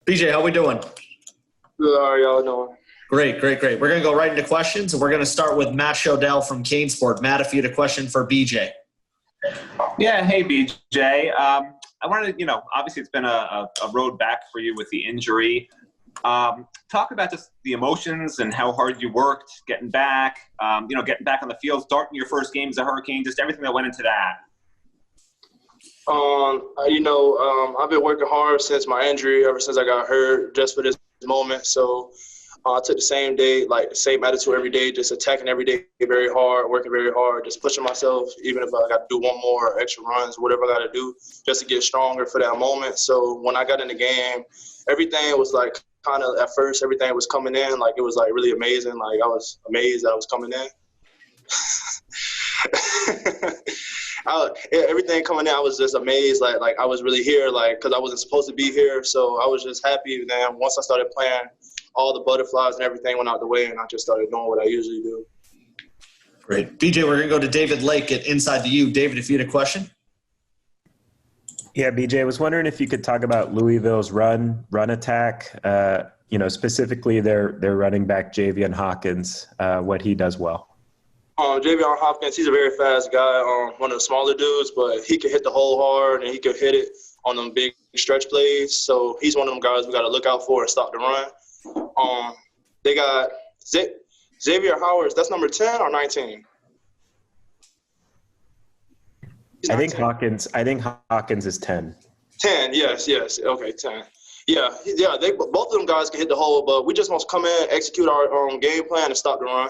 BJ, how we doing? Good, how are y'all doing? Great. We're going to go right into questions, and we're going to start with Matt Shodell from Canesport. Matt, if you had a question for BJ. Yeah, hey, BJ. I wanted to, obviously it's been a road back for you with the injury. Talk about just the emotions and how hard you worked getting back, getting back on the field, starting your first game as a Hurricane, just everything that went into that. I've been working hard since my injury, ever since I got hurt, just for this moment. So I took the same day, like the same attitude every day, just attacking every day very hard, working very hard, just pushing myself, even if I got to do one more extra runs, whatever I got to do, just to get stronger for that moment. So when I got in the game, everything was like kind of at first, everything was coming in. Like it was like really amazing. Like I was amazed that I was coming in. Everything coming in, I was just amazed. Like I was really here, like, because I wasn't supposed to be here. So I was just happy. Then once I started playing, all the butterflies and everything went out the way, and I just started doing what I usually do. Great. BJ, we're going to go to David Lake at Inside the U. David, if you had a question. Yeah, BJ, I was wondering if you could talk about Louisville's run attack, specifically their running back, Javian Hawkins, what he does well. Javian Hopkins, he's a very fast guy, one of the smaller dudes, but he can hit the hole hard and he can hit it on them big stretch plays. So he's one of them guys we got to look out for and stop the run. They got Xavier Howard. That's number 10 or 19? I think Hawkins is 10. 10, yes. Okay, 10. Yeah. Both of them guys can hit the hole, but we just want to come in, execute our game plan, and stop the run.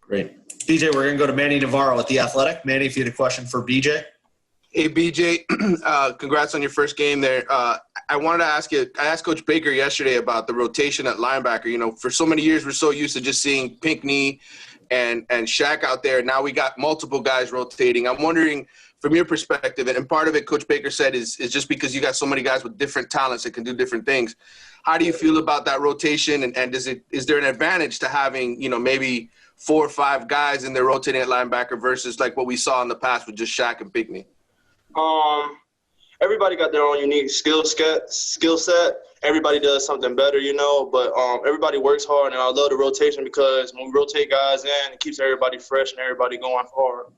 Great. BJ, we're going to go to Manny Navarro at The Athletic. Manny, if you had a question for BJ. Hey, BJ, congrats on your first game there. I wanted to ask you, I asked Coach Baker yesterday about the rotation at linebacker. For so many years, we're so used to just seeing Pinckney and Shaq out there. Now we got multiple guys rotating. I'm wondering, from your perspective, and part of it, Coach Baker said, is just because you got so many guys with different talents that can do different things. How do you feel about that rotation? And is there an advantage to having, maybe 4 or 5 guys in there rotating at linebacker versus like what we saw in the past with just Shaq and Pinckney? Everybody got their own unique skill set. Everybody does something better, but everybody works hard, and I love the rotation because when we rotate guys in, it keeps everybody fresh and everybody going hard.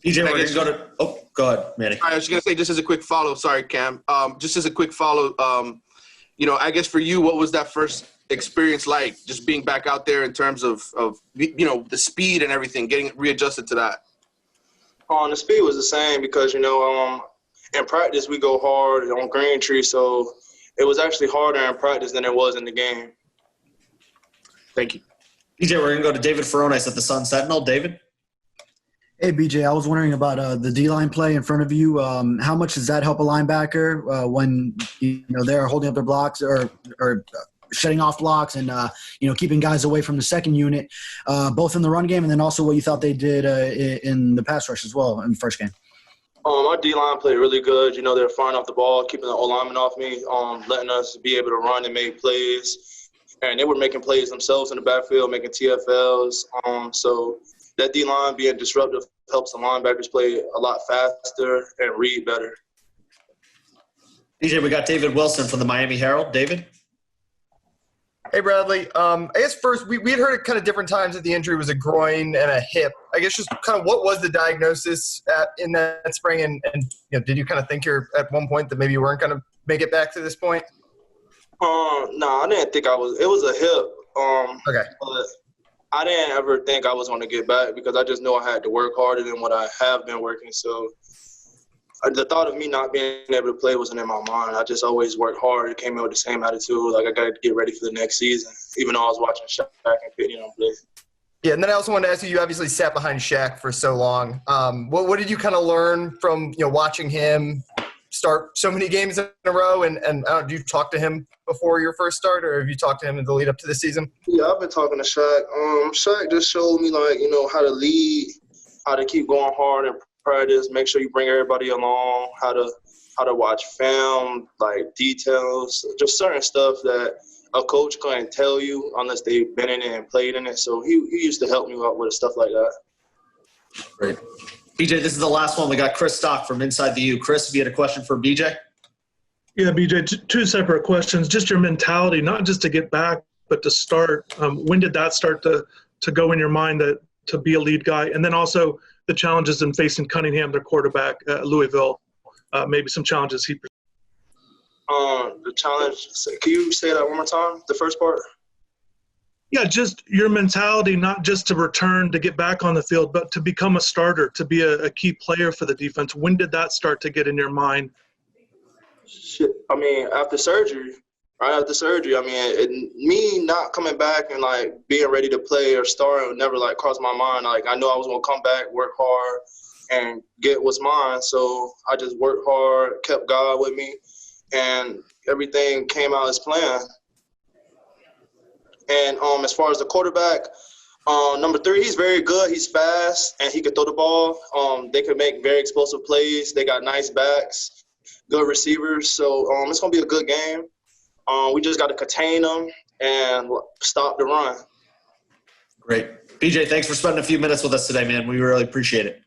BJ, we're going to go to – oh, go ahead, Manny. I was going to say, just as a quick follow – sorry, Cam. Just as a quick follow, I guess for you, what was that first experience like, just being back out there in terms of the speed and everything, getting readjusted to that? The speed was the same because, in practice we go hard on green tree, so it was actually harder in practice than it was in the game. Thank you. BJ, we're going to go to David Furones at the Sun Sentinel. David? Hey, BJ, I was wondering about the D-line play in front of you. How much does that help a linebacker when they're holding up their blocks or shutting off blocks and keeping guys away from the second unit, both in the run game and then also what you thought they did in the pass rush as well in the first game? Our D-line played really good. They're firing off the ball, keeping the O-lineman off me, letting us be able to run and make plays. And they were making plays themselves in the backfield, making TFLs. So that D-line being disruptive helps the linebackers play a lot faster and read better. BJ, we got David Wilson from the Miami Herald. David? Hey, Bradley. I guess first, we had heard at kind of different times that the injury was a groin and a hip. I guess just kind of what was the diagnosis in that spring? And did you kind of think at one point that maybe you weren't going to make it back to this point? No, I didn't think I was. It was a hip. Okay. But I didn't ever think I was going to get back because I just knew I had to work harder than what I have been working. So the thought of me not being able to play wasn't in my mind. I just always worked hard. It came in with the same attitude, like I got to get ready for the next season, even though I was watching Shaq and Pitney play. Yeah, and then I also wanted to ask you obviously sat behind Shaq for so long. What did you kind of learn from watching him start so many games in a row? And did you talk to him before your first start, or have you talked to him in the lead up to the season? Yeah, I've been talking to Shaq. Shaq just showed me, how to lead, how to keep going hard and practice, make sure you bring everybody along, how to watch film, like details, just certain stuff that a coach couldn't tell you unless they've been in it and played in it. So he used to help me out with stuff like that. Great. BJ, this is the last one. We got Chris Stock from Inside the U. Chris, if you had a question for BJ? Yeah, BJ, two separate questions. Just your mentality, not just to get back, but to start. When did that start to go in your mind that to be a lead guy? And then also the challenges in facing Cunningham, their quarterback at Louisville, maybe some challenges he. The challenge. Can you say that one more time? The first part. Yeah, just your mentality, not just to return, to get back on the field, but to become a starter, to be a key player for the defense. When did that start to get in your mind? Shit. I mean, after surgery, right after surgery, I mean, me not coming back and, like, being ready to play or start would never, like, cross my mind. Like, I knew I was going to come back, work hard, and get what's mine. So I just worked hard, kept God with me, and everything came out as planned. And as far as the quarterback, number 3, he's very good. He's fast, and he can throw the ball. They can make very explosive plays. They got nice backs, good receivers. So it's going to be a good game. We just got to contain them and stop the run. Great. BJ, thanks for spending a few minutes with us today, man. We really appreciate it.